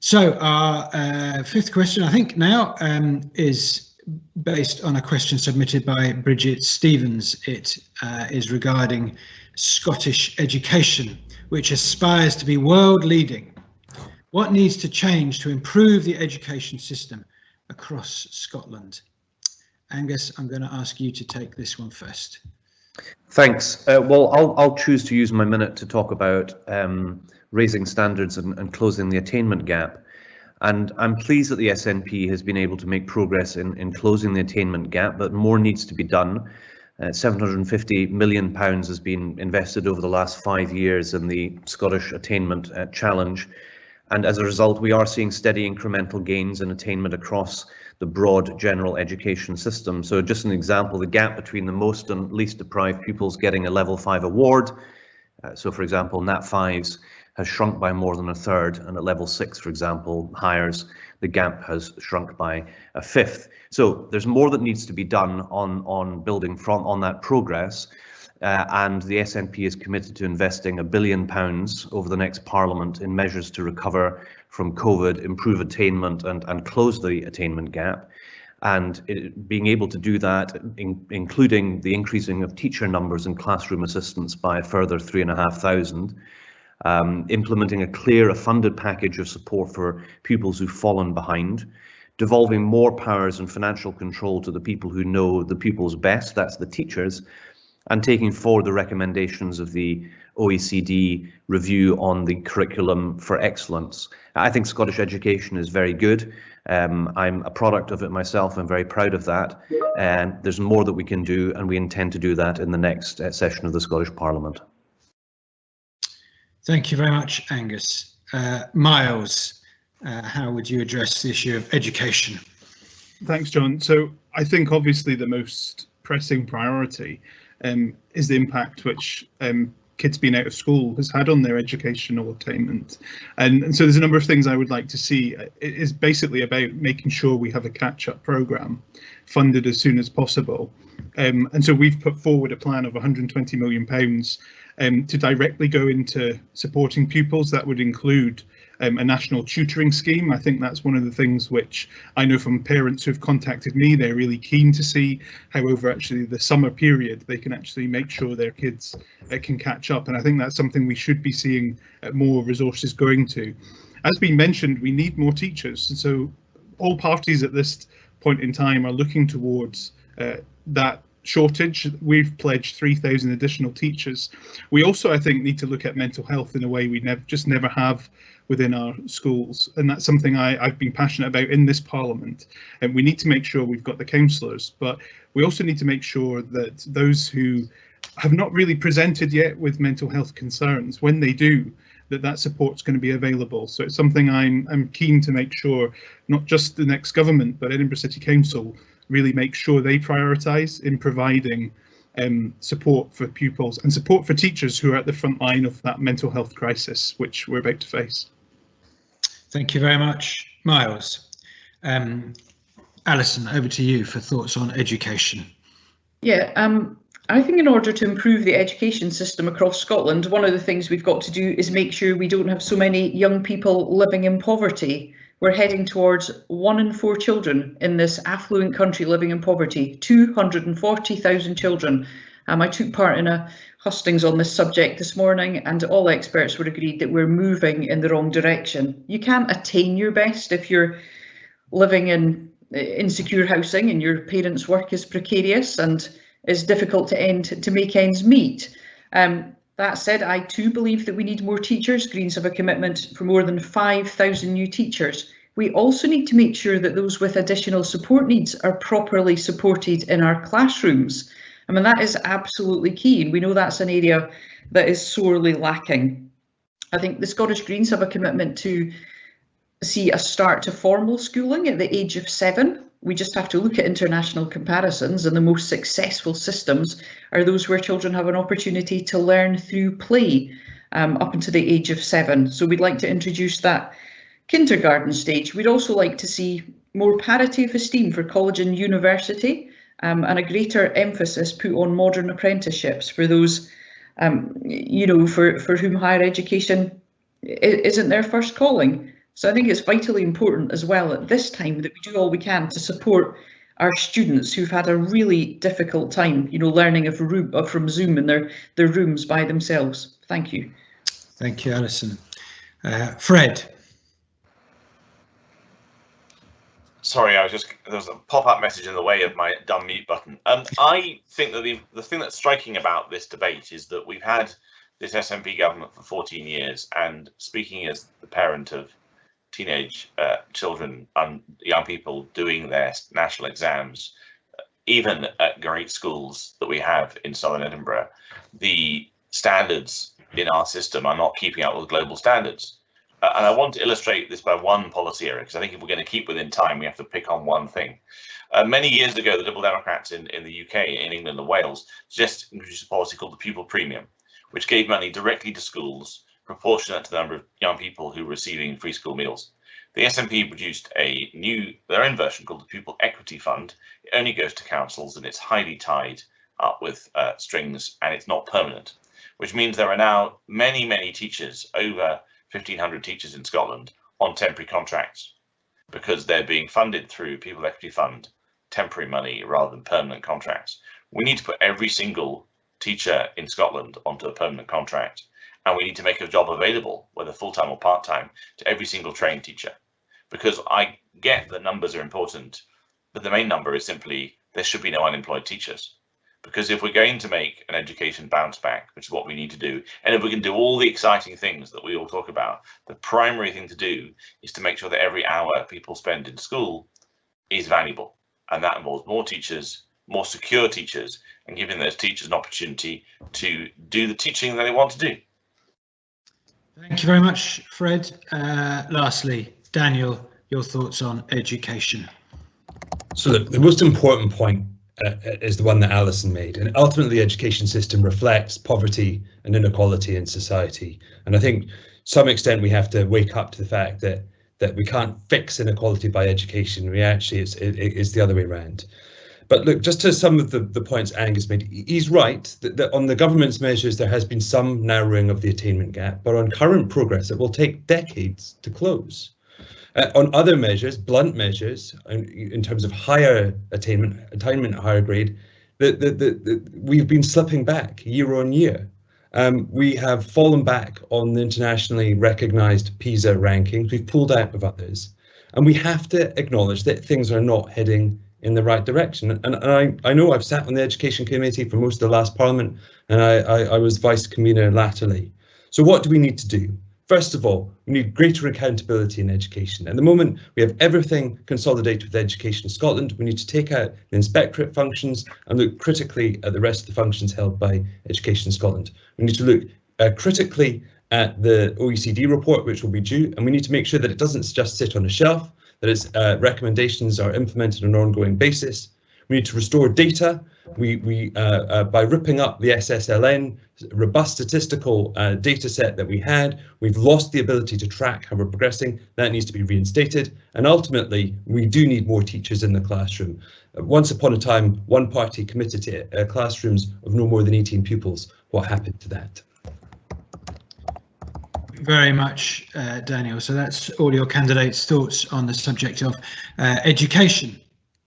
So our fifth question, I think now, is based on a question submitted by Bridget Stevens. It is regarding Scottish education, which aspires to be world leading. What needs to change to improve the education system across Scotland? Angus, I'm going to ask you to take this one first. Thanks. Well, I'll choose to use my minute to talk about raising standards and closing the attainment gap. And I'm pleased that the SNP has been able to make progress in closing the attainment gap, but more needs to be done. £750 million has been invested over the last 5 years in the Scottish Attainment Challenge. And as a result, we are seeing steady incremental gains in attainment across the broad general education system. So just an example, the gap between the most and least deprived pupils getting a level 5 award. So for example, Nat 5s has shrunk by more than a third, and at level 6, for example, hires, the gap has shrunk by a fifth. So there's more that needs to be done on building on that progress. And the SNP is committed to investing £1 billion over the next Parliament in measures to recover from COVID, improve attainment and close the attainment gap. And being able to do that, including the increasing of teacher numbers and classroom assistants by a further 3,500, implementing a clear funded package of support for pupils who've fallen behind, devolving more powers and financial control to the people who know the pupils best, that's the teachers, and taking forward the recommendations of the OECD review on the curriculum for excellence. I think Scottish education is very good. I'm a product of it myself. I'm very proud of that. And there's more that we can do, and we intend to do that in the next session of the Scottish Parliament. Thank you very much, Angus. Miles, how would you address the issue of education? Thanks, John. So I think obviously the most pressing priority is the impact which kids being out of school has had on their educational attainment. And so there's a number of things I would like to see. It is basically about making sure we have a catch-up programme funded as soon as possible. And so we've put forward a plan of £120 million to directly go into supporting pupils. That would include a national tutoring scheme. I think that's one of the things which I know from parents who've contacted me. They're really keen to see how over actually the summer period they can actually make sure their kids can catch up. And I think that's something we should be seeing more resources going to. As been mentioned, we need more teachers. And so all parties at this point in time are looking towards that shortage. We've pledged 3,000 additional teachers. We also, I think, need to look at mental health in a way we never have within our schools, and that's something I've been passionate about in this Parliament. And we need to make sure we've got the counsellors, but we also need to make sure that those who have not really presented yet with mental health concerns, when they do, that support's going to be available. So it's something I'm keen to make sure not just the next government, but Edinburgh City Council really make sure they prioritise in providing support for pupils and support for teachers who are at the front line of that mental health crisis which we're about to face. Thank you very much, Miles. Alison, over to you for thoughts on education. Yeah, I think in order to improve the education system across Scotland, one of the things we've got to do is make sure we don't have so many young people living in poverty. We're heading towards 1 in 4 children in this affluent country living in poverty, 240,000 children. I took part in a hustings on this subject this morning, and all experts were agreed that we're moving in the wrong direction. You can't attain your best if you're living in insecure housing and your parents' work is precarious and is difficult to make ends meet. That said, I too believe that we need more teachers. Greens have a commitment for more than 5,000 new teachers. We also need to make sure that those with additional support needs are properly supported in our classrooms. I mean, that is absolutely key, and we know that's an area that is sorely lacking. I think the Scottish Greens have a commitment to see a start to formal schooling at the age of 7. We just have to look at international comparisons, and the most successful systems are those where children have an opportunity to learn through play up until the age of 7. So we'd like to introduce that kindergarten stage. We'd also like to see more parity of esteem for college and university, and a greater emphasis put on modern apprenticeships for those, for whom higher education isn't their first calling. So I think it's vitally important as well at this time that we do all we can to support our students who've had a really difficult time, you know, learning from Zoom in their rooms by themselves. Thank you. Thank you, Alison. Fred. Sorry, there was a pop-up message in the way of my dumb mute button. I think that the thing that's striking about this debate is that we've had this SNP government for 14 years, and speaking as the parent of teenage children and young people doing their national exams, even at great schools that we have in southern Edinburgh, the standards in our system are not keeping up with global standards. And I want to illustrate this by one policy area, because I think if we're going to keep within time, we have to pick on one thing. Many years ago, the Liberal Democrats in the UK, in England and Wales, just introduced a policy called the pupil premium, which gave money directly to schools proportionate to the number of young people who were receiving free school meals. The SNP produced their own version called the Pupil Equity Fund. It only goes to councils and it's highly tied up with strings, and it's not permanent, which means there are now many, many teachers, over 1,500 teachers in Scotland, on temporary contracts because they're being funded through Pupil Equity Fund, temporary money rather than permanent contracts. We need to put every single teacher in Scotland onto a permanent contract, and we need to make a job available, whether full-time or part-time, to every single trained teacher. Because I get that numbers are important, but the main number is simply there should be no unemployed teachers. Because if we're going to make an education bounce back, which is what we need to do, and if we can do all the exciting things that we all talk about, the primary thing to do is to make sure that every hour people spend in school is valuable. And that involves more teachers, more secure teachers, and giving those teachers an opportunity to do the teaching that they want to do. Thank you very much, Fred. Lastly, Daniel, your thoughts on education. So look, the most important point is the one that Alison made, and ultimately the education system reflects poverty and inequality in society. And I think to some extent we have to wake up to the fact that we can't fix inequality by education. We actually, it's the other way around. But look, just to some of the points Angus made, he's right that on the government's measures there has been some narrowing of the attainment gap, but on current progress it will take decades to close. On other measures, blunt measures, in terms of higher attainment, higher grade, we've been slipping back year on year. We have fallen back on the internationally recognised PISA rankings. We've pulled out of others, and we have to acknowledge that things are not heading in the right direction. And I know I've sat on the Education Committee for most of the last Parliament, and I was Vice Convener latterly. So what do we need to do? First of all, we need greater accountability in education. At the moment, we have everything consolidated with Education Scotland. We need to take out the inspectorate functions and look critically at the rest of the functions held by Education Scotland. We need to look critically at the OECD report, which will be due, and we need to make sure that it doesn't just sit on a shelf, that its recommendations are implemented on an ongoing basis. We need to restore data. By ripping up the SSLN robust statistical data set that we had, we've lost the ability to track how we're progressing. That needs to be reinstated. And ultimately, we do need more teachers in the classroom. Once upon a time, one party committed to classrooms of no more than 18 pupils. What happened to that? Very much, Daniel. So that's all your candidates' thoughts on the subject of education.